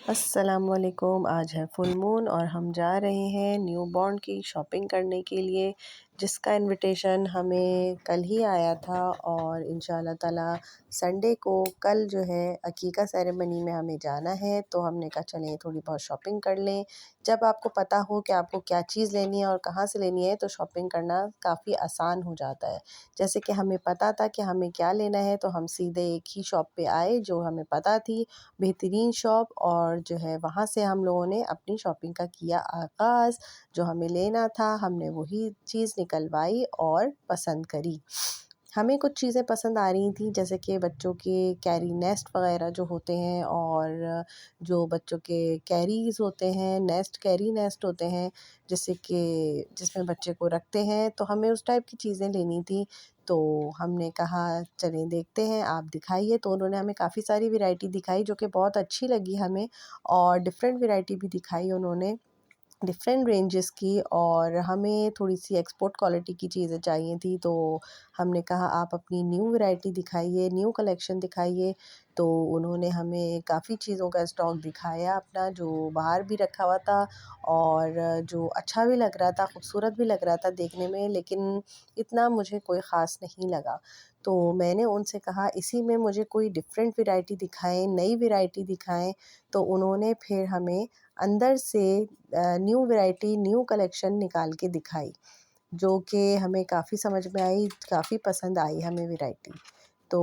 अस्सलामुअलैकुम। आज है फुल मून और हम जा रहे हैं न्यू बॉर्न की शॉपिंग करने के लिए, जिसका इनविटेशन हमें कल ही आया था। और इंशाल्लाह ताला संडे को कल जो है अकीका सेरेमनी में हमें जाना है, तो हमने कहा चलें थोड़ी बहुत शॉपिंग कर लें। जब आपको पता हो कि आपको क्या चीज़ लेनी है और कहाँ से लेनी है, तो शॉपिंग करना काफ़ी आसान हो जाता है। जैसे कि हमें पता था कि हमें क्या लेना है, तो हम सीधे एक ही शॉप पे आए जो हमें पता थी, बेहतरीन शॉप। और जो है वहाँ से हम लोगों ने अपनी शॉपिंग का किया आगाज़। जो हमें लेना था हमने वही चीज़ निकलवाई और पसंद करी। हमें कुछ चीज़ें पसंद आ रही थी, जैसे कि बच्चों के कैरी नेस्ट वग़ैरह जो होते हैं, और जो बच्चों के कैरीज़ होते हैं, कैरी नेस्ट होते हैं, जैसे कि जिसमें बच्चे को रखते हैं, तो हमें उस टाइप की चीज़ें लेनी थी। तो हमने कहा चलें देखते हैं, आप दिखाइए। तो उन्होंने हमें काफ़ी सारी वैरायटी दिखाई जो कि बहुत अच्छी लगी हमें, और डिफरेंट वैरायटी भी दिखाई उन्होंने, डिफरेंट रेंजेस की। और हमें थोड़ी-सी एक्सपोर्ट क्वालिटी की चीज़ें चाहिए थी, तो हमने कहा आप अपनी न्यू वैरायटी दिखाइए, न्यू कलेक्शन दिखाइए। तो उन्होंने हमें काफ़ी चीज़ों का स्टॉक दिखाया अपना, जो बाहर भी रखा हुआ था और जो अच्छा भी लग रहा था, खूबसूरत भी लग रहा था देखने में, लेकिन इतना मुझे कोई ख़ास नहीं लगा। तो मैंने उनसे कहा इसी में मुझे कोई डिफरेंट वैरायटी दिखाएँ, नई वैरायटी दिखाएँ। तो उन्होंने फिर हमें अंदर से न्यू वैरायटी, न्यू कलेक्शन निकाल के दिखाई, जो कि हमें काफ़ी समझ में आई, काफ़ी पसंद आई हमें वैरायटी। तो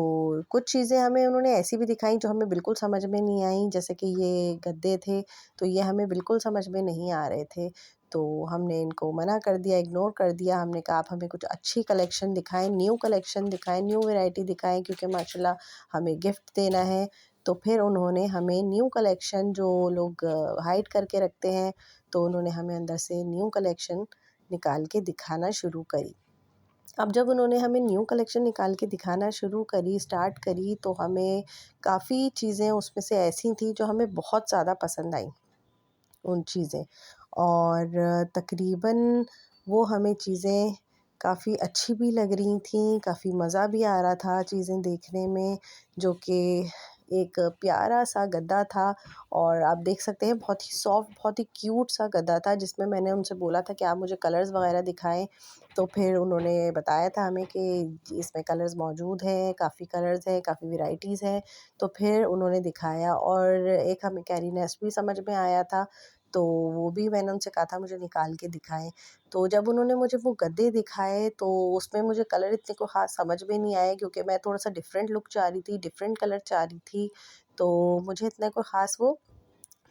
कुछ चीज़ें हमें उन्होंने ऐसी भी दिखाई जो हमें बिल्कुल समझ में नहीं आई, जैसे कि ये गद्दे थे, तो ये हमें बिल्कुल समझ में नहीं आ रहे थे। तो हमने इनको मना कर दिया, इग्नोर कर दिया। हमने कहा आप हमें कुछ अच्छी कलेक्शन दिखाएँ, न्यू वैरायटी दिखाएँ, क्योंकि माशाल्लाह हमें गिफ्ट देना है। तो फिर उन्होंने हमें न्यू कलेक्शन जो लोग हाइड करके रखते हैं, तो उन्होंने हमें अंदर से न्यू कलेक्शन निकाल के दिखाना शुरू करी। अब जब उन्होंने हमें न्यू कलेक्शन निकाल के दिखाना स्टार्ट करी, तो हमें काफ़ी चीज़ें उसमें से ऐसी थी जो हमें बहुत ज़्यादा पसंद आई, उन चीज़ें। और तकरीबन वो हमें चीज़ें काफ़ी अच्छी भी लग रही थीं, काफ़ी मज़ा भी आ रहा था चीज़ें देखने में, जो कि एक प्यारा-सा गद्दा था। और आप देख सकते हैं बहुत ही सॉफ्ट, बहुत ही क्यूट सा गद्दा था, जिसमें मैंने उनसे बोला था कि आप मुझे कलर्स वग़ैरह दिखाएँ। तो फिर उन्होंने बताया था हमें कि इसमें कलर्स मौजूद हैं, काफ़ी कलर्स हैं, काफ़ी वैराइटीज़ हैं। तो फिर उन्होंने दिखाया, और एक हमें कैरी नेस्ट भी समझ में आया था, तो वो भी मैंने उनसे कहा था मुझे निकाल के दिखाएँ। तो जब उन्होंने मुझे वो गद्दे दिखाए, तो उसमें मुझे कलर इतने को ख़ास समझ में नहीं आए, क्योंकि मैं थोड़ा-सा डिफरेंट लुक चाह रही थी, डिफरेंट कलर चाह रही थी। तो मुझे इतना कोई ख़ास वो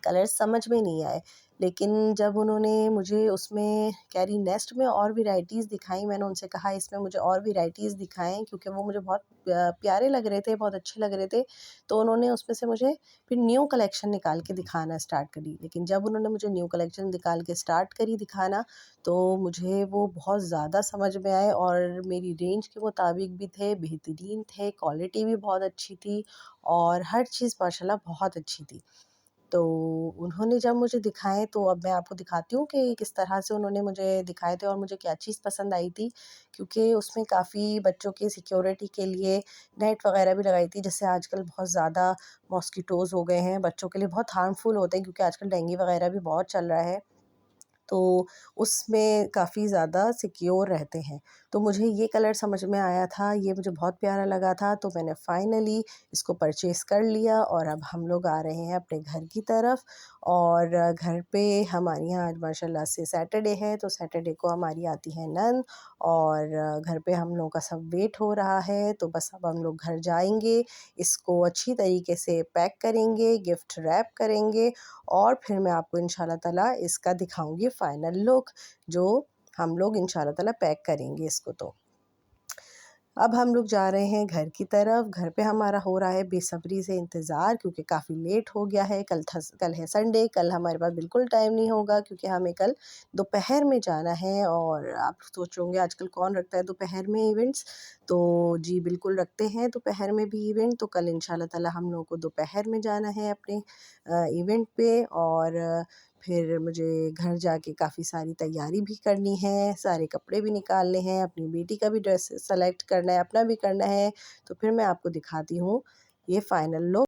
कलर्स समझ में नहीं आए। लेकिन जब उन्होंने मुझे उसमें कैरी नेस्ट में और वैराइटीज़ दिखाई, मैंने उनसे कहा इसमें मुझे और वैराइटीज़ दिखाएँ, क्योंकि वो मुझे बहुत प्यारे लग रहे थे, बहुत अच्छे लग रहे थे। तो उन्होंने उसमें से मुझे फिर न्यू कलेक्शन निकाल के दिखाना स्टार्ट करी। लेकिन जब उन्होंने मुझे न्यू कलेक्शन निकाल के स्टार्ट करी दिखाना, तो मुझे वो बहुत ज़्यादा समझ में आए, और मेरी रेंज के मुताबिक भी थे, बेहतरीन थे, क्वालिटी भी बहुत अच्छी थी, और हर चीज़ माशाल्लाह बहुत अच्छी थी। तो उन्होंने जब मुझे दिखाए, तो अब मैं आपको दिखाती हूँ कि किस तरह से उन्होंने मुझे दिखाए थे और मुझे क्या चीज़ पसंद आई थी। क्योंकि उसमें काफ़ी बच्चों की सिक्योरिटी के लिए नेट वग़ैरह भी लगाई थी। जैसे आजकल बहुत ज़्यादा मॉस्किटोज़ हो गए हैं, बच्चों के लिए बहुत हार्मफुल होते हैं, क्योंकि आजकल डेंगू वग़ैरह भी बहुत चल रहा है। तो उसमें काफ़ी ज़्यादा सिक्योर रहते हैं। तो मुझे ये कलर समझ में आया था, ये मुझे बहुत प्यारा लगा था, तो मैंने फ़ाइनली इसको परचेज़ कर लिया, और अब हम लोग आ रहे हैं अपने घर की तरफ। और घर पे हमारे यहाँ आज माशाल्लाह से सैटरडे है, तो सैटरडे को हमारी आती है नंद, और घर पे हम लोगों का सब वेट हो रहा है। तो बस अब हम लोग घर जाएँगे, इसको अच्छी तरीके से पैक करेंगे, गिफ्ट रैप करेंगे, और फिर मैं आपको इंशाल्लाह ताला इसका दिखाऊँगी फ़ाइनल लुक, जो हम लोग इंशाल्लाह ताला पैक करेंगे इसको तो। अब हम लोग जा रहे हैं घर की तरफ। घर पे हमारा हो रहा है बेसब्री से इंतज़ार, क्योंकि काफ़ी लेट हो गया है। कल है संडे, कल हमारे पास बिल्कुल टाइम नहीं होगा, क्योंकि हमें कल दोपहर में जाना है। और आप सोच रहे होंगे आजकल कौन रखता है दोपहर में इवेंट्स? तो जी बिल्कुल रखते हैं दोपहर में भी इवेंट। तो कल इंशाल्लाह ताला हम लोगों को दोपहर में जाना है अपने इवेंट पे। और फिर मुझे घर जाके काफ़ी सारी तैयारी भी करनी है, सारे कपड़े भी निकालने हैं, अपनी बेटी का भी ड्रेस सेलेक्ट करना है, अपना भी करना है। तो फिर मैं आपको दिखाती हूँ ये फ़ाइनल लुक।